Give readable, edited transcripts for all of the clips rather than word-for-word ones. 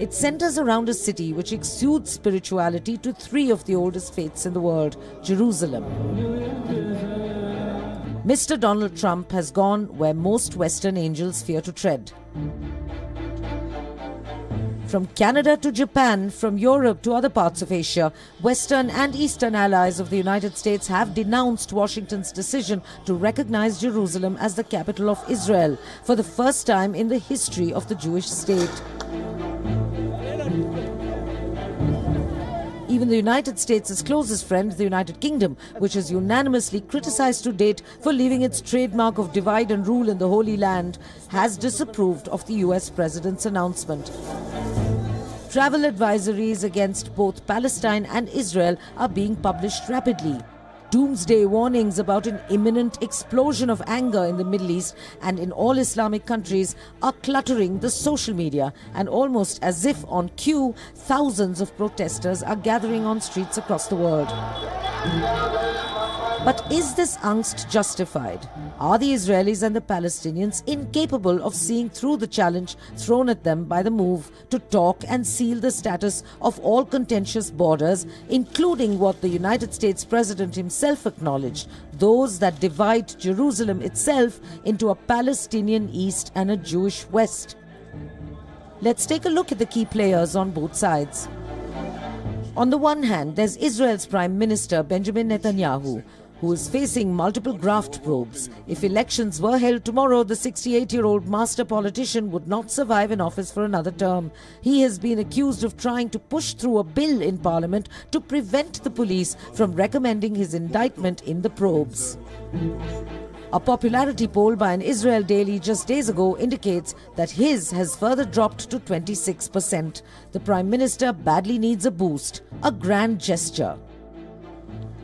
It centers around a city which exudes spirituality to three of the oldest faiths in the world, Jerusalem. Mr. Donald Trump has gone where most Western angels fear to tread. From Canada to Japan, from Europe to other parts of Asia, Western and Eastern allies of the United States have denounced Washington's decision to recognize Jerusalem as the capital of Israel for the first time in the history of the Jewish state. Even the United States' closest friend, the United Kingdom, which is unanimously criticized to date for leaving its trademark of divide and rule in the Holy Land, has disapproved of the US president's announcement. Travel advisories against both Palestine and Israel are being published rapidly. Doomsday warnings about an imminent explosion of anger in the Middle East and in all Islamic countries are cluttering the social media, and almost as if on cue, thousands of protesters are gathering on streets across the world. But is this angst justified? Are the Israelis and the Palestinians incapable of seeing through the challenge thrown at them by the move to talk and seal the status of all contentious borders, including what the United States President himself acknowledged, those that divide Jerusalem itself into a Palestinian East and a Jewish West? Let's take a look at the key players on both sides. On the one hand, there's Israel's Prime Minister Benjamin Netanyahu, who is facing multiple graft probes. If elections were held tomorrow, the 68-year-old master politician would not survive in office for another term. He has been accused of trying to push through a bill in parliament to prevent the police from recommending his indictment in the probes. A popularity poll by an Israel Daily just days ago indicates that his has further dropped to 26%. The Prime Minister badly needs a boost, a grand gesture.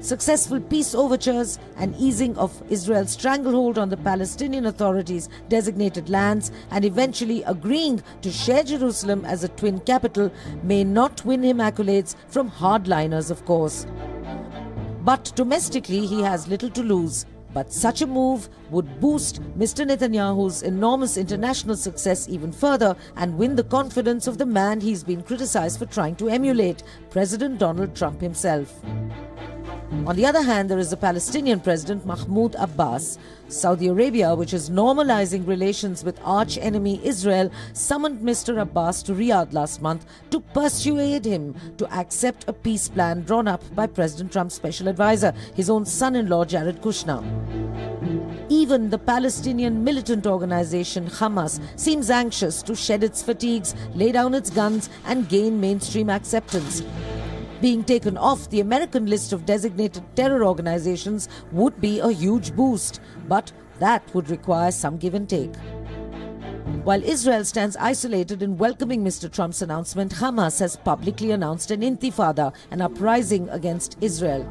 Successful peace overtures and easing of Israel's stranglehold on the Palestinian Authority's designated lands and eventually agreeing to share Jerusalem as a twin capital may not win him accolades from hardliners, of course. But domestically, he has little to lose. But such a move would boost Mr. Netanyahu's enormous international success even further and win the confidence of the man he's been criticized for trying to emulate, President Donald Trump himself. On the other hand, there is the Palestinian President Mahmoud Abbas. Saudi Arabia, which is normalizing relations with arch-enemy Israel, summoned Mr. Abbas to Riyadh last month to persuade him to accept a peace plan drawn up by President Trump's special advisor, his own son-in-law Jared Kushner. Even the Palestinian militant organization Hamas seems anxious to shed its fatigues, lay down its guns and gain mainstream acceptance. Being taken off the American list of designated terror organizations would be a huge boost, but that would require some give and take. While Israel stands isolated in welcoming Mr. Trump's announcement, Hamas has publicly announced an intifada, an uprising against Israel.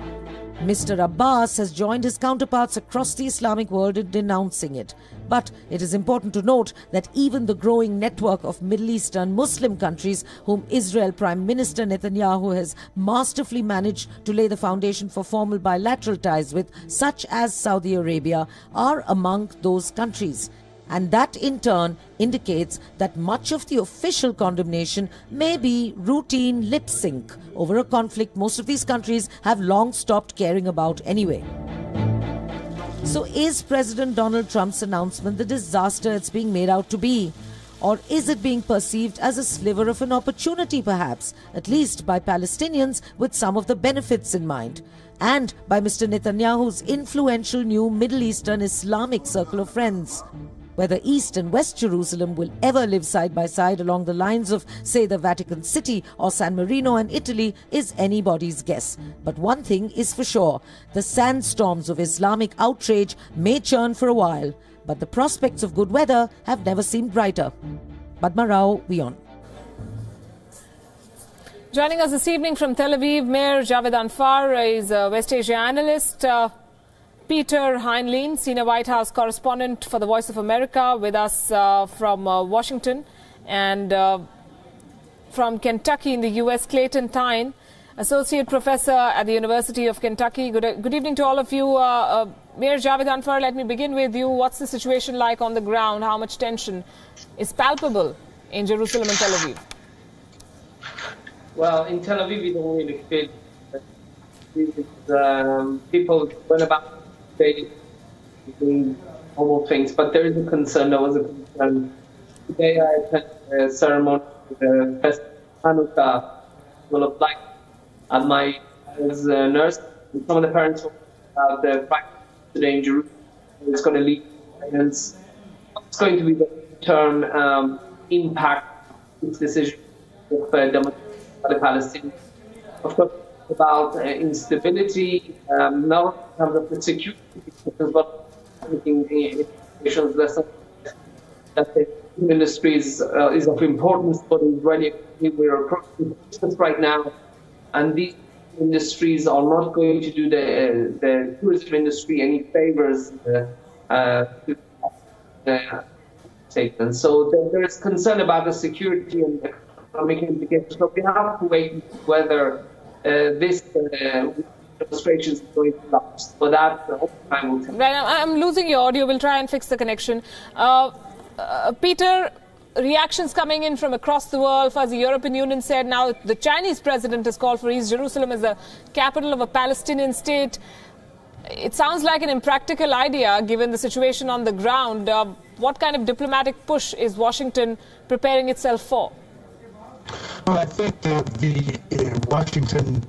Mr. Abbas has joined his counterparts across the Islamic world in denouncing it. But it is important to note that even the growing network of Middle Eastern Muslim countries whom Israel Prime Minister Netanyahu has masterfully managed to lay the foundation for formal bilateral ties with, such as Saudi Arabia, are among those countries. And that in turn indicates that much of the official condemnation may be routine lip sync over a conflict most of these countries have long stopped caring about anyway. So is President Donald Trump's announcement the disaster it's being made out to be? Or is it being perceived as a sliver of an opportunity perhaps, at least by Palestinians with some of the benefits in mind, and by Mr. Netanyahu's influential new Middle Eastern Islamic circle of friends? Whether East and West Jerusalem will ever live side by side along the lines of, say, the Vatican City or San Marino and Italy is anybody's guess. But one thing is for sure, the sandstorms of Islamic outrage may churn for a while, but the prospects of good weather have never seemed brighter. Padma Rao, WION. Joining us this evening from Tel Aviv, Mayor Javed Anfar is a West Asia analyst. Peter Heinlein, senior White House correspondent for the Voice of America, with us from Washington, and from Kentucky in the U.S., Clayton Tyne, associate professor at the University of Kentucky. Good evening to all of you. Mayor Javed Anfar, let me begin with you. What's the situation like on the ground? How much tension is palpable in Jerusalem and Tel Aviv? Well, in Tel Aviv, we don't really feel people went about doing normal things, but there is a concern. There was a concern. Today I attended a ceremony with the Festival Hanukkah Full of Light, and my as a nurse, some of the parents talked about the fight today in Jerusalem. It's going to lead to violence. It's going to be the term impact this decision of the Palestinians. Of course, about instability, not in terms of the security, but that the industry is of importance for the Israeli economy. We're approaching Christmas right now, and these industries are not going to do the tourism industry any favors. Statement. So there is concern about the security and economic implications. So we have to wait whether this demonstration is going to last. For that, time will tell. Right, I'm losing your audio. We'll try and fix the connection. Peter, reactions coming in from across the world. As the European Union said, now the Chinese president has called for East Jerusalem as the capital of a Palestinian state. It sounds like an impractical idea given the situation on the ground. What kind of diplomatic push is Washington preparing itself for? Well, I think the Washington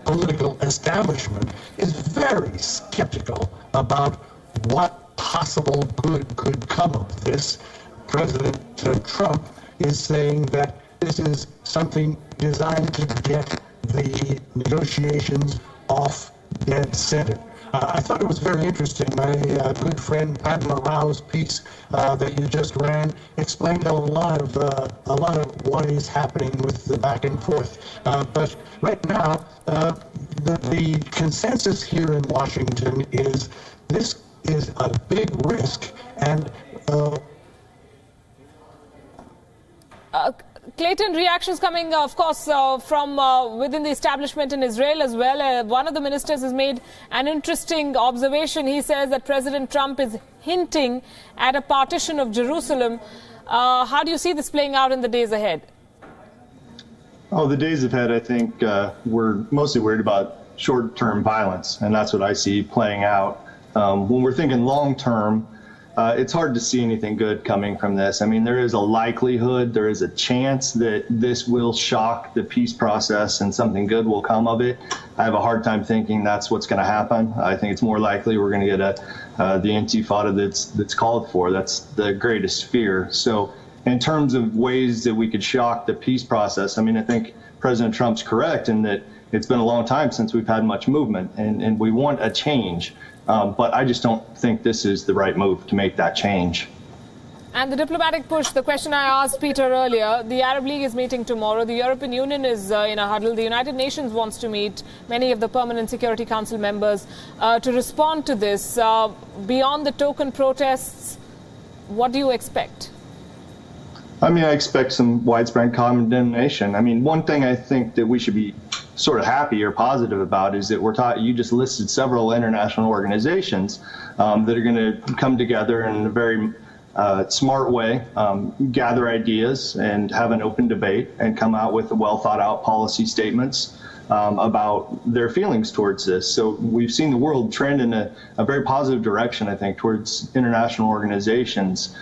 political establishment is very skeptical about what possible good could come of this. President Trump is saying that this is something designed to get the negotiations off dead center. I thought it was very interesting. My good friend Padma Rao's piece that you just ran explained a lot of what is happening with the back and forth. But right now, the consensus here in Washington is this is a big risk, and Clayton, reactions coming, of course, from within the establishment in Israel as well. One of the ministers has made an interesting observation. He says that President Trump is hinting at a partition of Jerusalem. How do you see this playing out in the days ahead? Oh, the days ahead, I think we're mostly worried about short-term violence, and that's what I see playing out. When we're thinking long-term, it's hard to see anything good coming from this. I mean, there is a likelihood, there is a chance that this will shock the peace process and something good will come of it. I have a hard time thinking that's what's going to happen. I think it's more likely we're going to get the intifada that's called for. That's the greatest fear. So in terms of ways that we could shock the peace process, I mean, I think President Trump's correct in that it's been a long time since we've had much movement, and we want a change. But I just don't think this is the right move to make that change. And the diplomatic push, the question I asked Peter earlier, the Arab League is meeting tomorrow. The European Union is in a huddle. The United Nations wants to meet many of the Permanent Security Council members to respond to this. Beyond the token protests, what do you expect? I mean, I expect some widespread condemnation. I mean, one thing I think that we should be sort of happy or positive about is that you just listed several international organizations that are going to come together in a very smart way, gather ideas and have an open debate and come out with well thought out policy statements about their feelings towards this. So we've seen the world trend in a very positive direction, I think, towards international organizations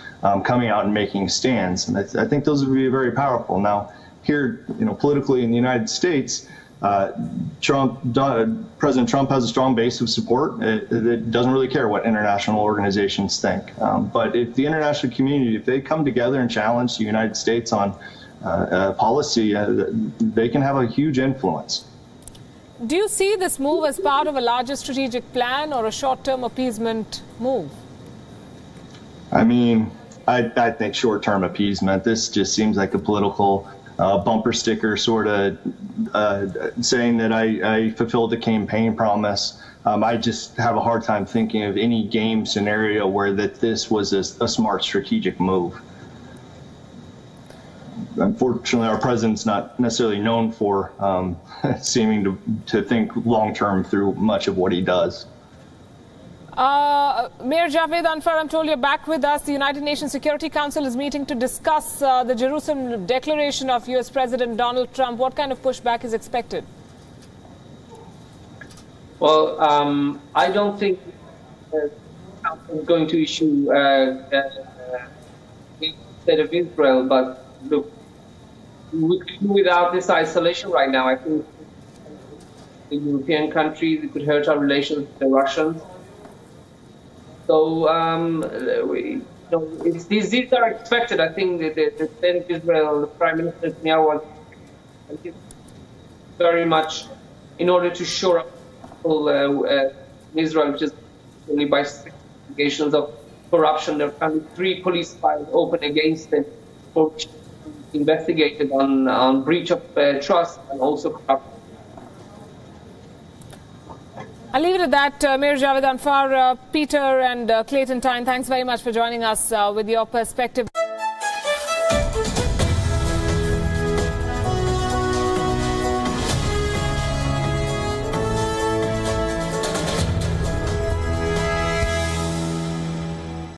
coming out and making stands. And I think those would be very powerful. Now, here, politically in the United States, President Trump has a strong base of support that doesn't really care what international organizations think. But if the international community, if they come together and challenge the United States on policy, they can have a huge influence. Do you see this move as part of a larger strategic plan or a short-term appeasement move? I mean, I think short-term appeasement. This just seems like a political bumper sticker, sort of saying that I fulfilled a campaign promise. I just have a hard time thinking of any game scenario where this was a smart strategic move. Unfortunately, our president's not necessarily known for seeming to think long-term through much of what he does. Mayor Javed Anfar, I'm told you're back with us. The United Nations Security Council is meeting to discuss the Jerusalem declaration of US President Donald Trump. What kind of pushback is expected? Well, I don't think the Council is going to issue a state of Israel, but look, we could do without this isolation right now. I think the European countries, it could hurt our relations with the Russians. So these are expected. I think the state of Israel, the Prime Minister Netanyahu, was very much in order to shore up Israel, which is only by allegations of corruption. There are currently 3 police files open against him, for which investigated on breach of trust and also corruption. I'll leave it at that. Mayor Javed Anfar, Peter and Clayton Tyne, thanks very much for joining us with your perspective.